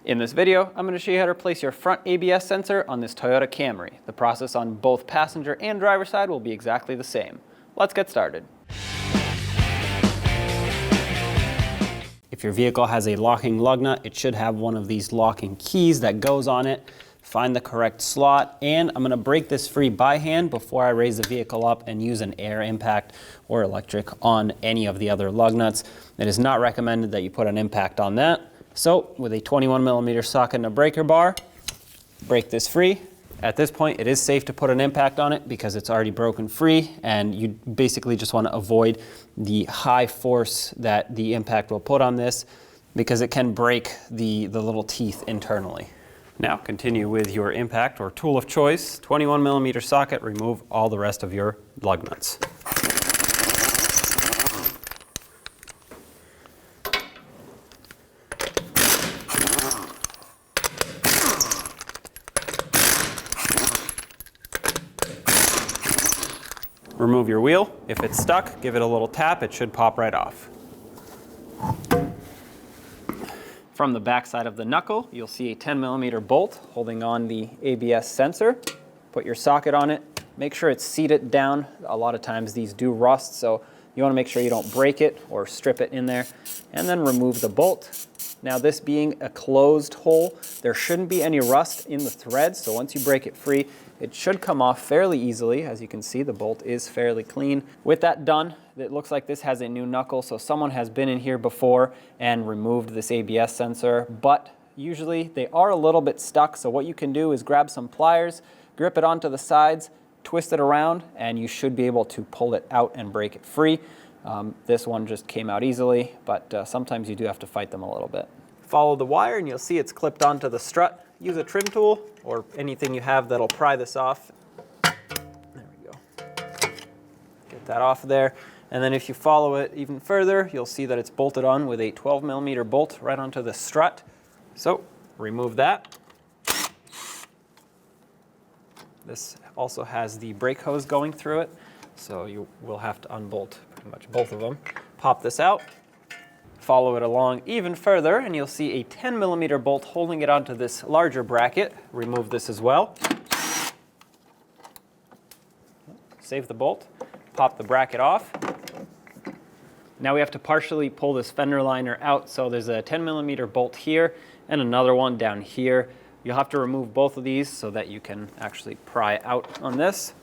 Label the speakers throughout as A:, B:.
A: In this video, I'm going to show you how to replace your front ABS sensor on this Toyota Camry. The process on both passenger and driver side will be exactly the same. Let's get started. If your vehicle has a locking lug nut, it should have one of these locking keys that goes on it. Find the correct slot, and I'm going to break this free by hand before I raise the vehicle up and use an air impact or electric on any of the other lug nuts. It is not recommended that you put an impact on that. So with a 21mm socket and a breaker bar, break this free. At this point, it is safe to put an impact on it because it's already broken free, and you basically just want to avoid the high force that the impact will put on this because it can break the little teeth internally. Now continue with your impact or tool of choice. 21mm socket, remove all the rest of your lug nuts. Remove your wheel. If it's stuck, give it a little tap. It should pop right off. From the back side of the knuckle, you'll see a 10mm bolt holding on the ABS sensor. Put your socket on it. Make sure it's seated down. A lot of times these do rust, so you want to make sure you don't break it or strip it in there. And then remove the bolt. Now, this being a closed hole, there shouldn't be any rust in the threads, so once you break it free, it should come off fairly easily. As you can see, the bolt is fairly clean. With that done, it looks like this has a new knuckle, so someone has been in here before and removed this ABS sensor, but usually they are a little bit stuck, so what you can do is grab some pliers, grip it onto the sides, twist it around, and you should be able to pull it out and break it free. This one just came out easily, but sometimes you do have to fight them a little bit. Follow the wire and you'll see it's clipped onto the strut. Use a trim tool or anything you have that'll pry this off. There we go. Get that off there. And then if you follow it even further, you'll see that it's bolted on with a 12mm bolt right onto the strut. So remove that. This also has the brake hose going through it, so you will have to unbolt pretty much both of them. Pop this out. Follow it along even further, and you'll see a 10mm bolt holding it onto this larger bracket. Remove this as well. Save the bolt. Pop the bracket off. Now we have to partially pull this fender liner out, so there's a 10mm bolt here and another one down here. You'll have to remove both of these so that you can actually pry out on this.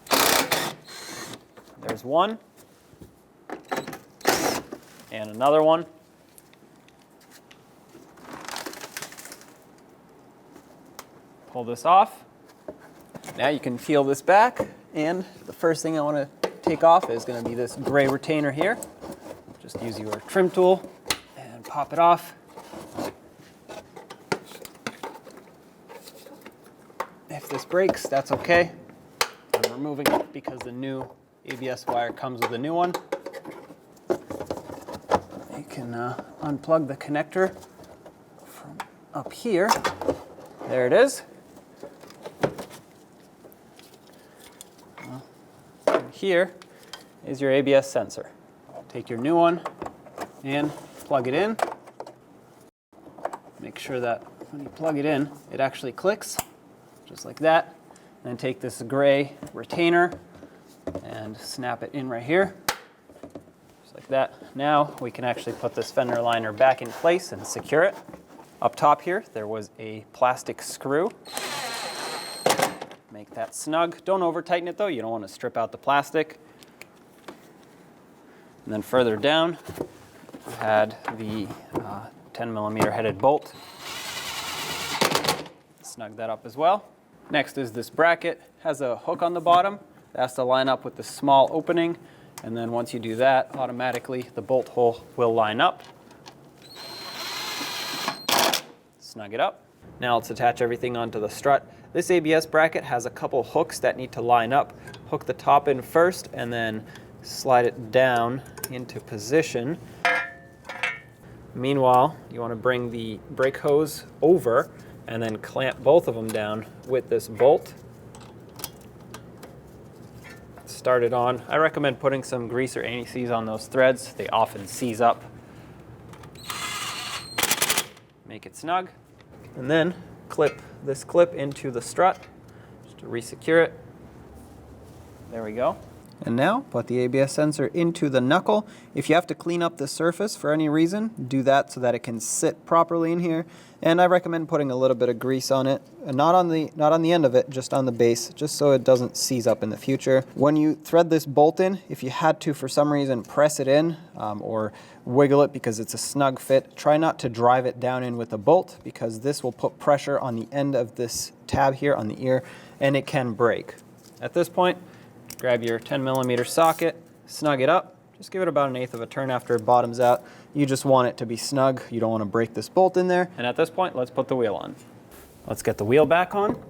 A: There's one. And another one. Pull this off. Now you can peel this back, and the first thing I want to take off is going to be this gray retainer here. Just use your trim tool and pop it off. If this breaks, that's okay. I'm removing it because the new ABS wire comes with a new one. You can unplug the connector from up here. There it is. Here is your ABS sensor. Take your new one and plug it in. Make sure that when you plug it in, it actually clicks, just like that. And then take this gray retainer and snap it in right here, just like that. Now we can actually put this fender liner back in place and secure it. Up top here, there was a plastic screw. Make that snug. Don't over tighten it though, you don't want to strip out the plastic. And then further down, we had the 10mm headed bolt. Snug that up as well. Next is this bracket. Has a hook on the bottom. It has to line up with the small opening. And then once you do that, automatically the bolt hole will line up. Snug it up. Now let's attach everything onto the strut. This ABS bracket has a couple hooks that need to line up. Hook the top in first and then slide it down into position. Meanwhile, you want to bring the brake hose over and then clamp both of them down with this bolt. Start it on. I recommend putting some grease or anti-seize on those threads. They often seize up. Make it snug. And then clip this clip into the strut just to re-secure it. There we go. And now put the ABS sensor into the knuckle. If you have to clean up the surface for any reason, do that so that it can sit properly in here. And I recommend putting a little bit of grease on it, not on the end of it, just on the base, just so it doesn't seize up in the future. When you thread this bolt in, if you had to for some reason press it in or wiggle it because it's a snug fit, try not to drive it down in with a bolt because this will put pressure on the end of this tab here on the ear and it can break. At this point, grab your 10mm socket, snug it up, just give it about 1/8 of a turn after it bottoms out. You just want it to be snug. You don't want to break this bolt in there. And at this point, let's put the wheel on. Let's get the wheel back on.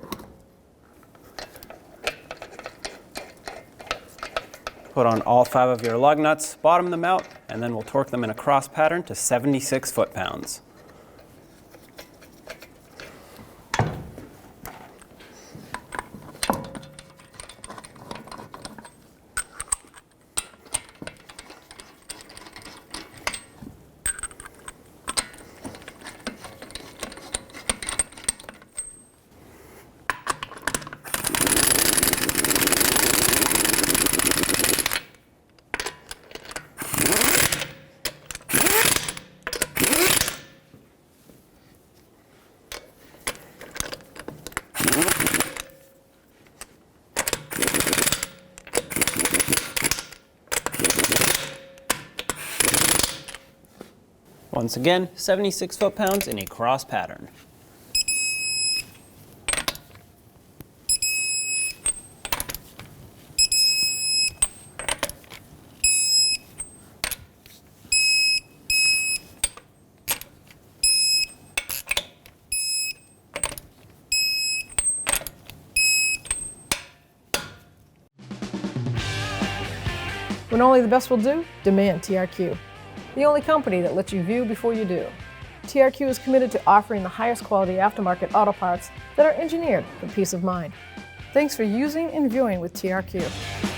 A: Put on all 5 of your lug nuts, bottom them out, and then we'll torque them in a cross pattern to 76 foot-pounds. Once again, 76 foot-pounds in a cross pattern.
B: When only the best will do, demand TRQ. The only company that lets you view before you do. TRQ is committed to offering the highest quality aftermarket auto parts that are engineered for peace of mind. Thanks for using and viewing with TRQ.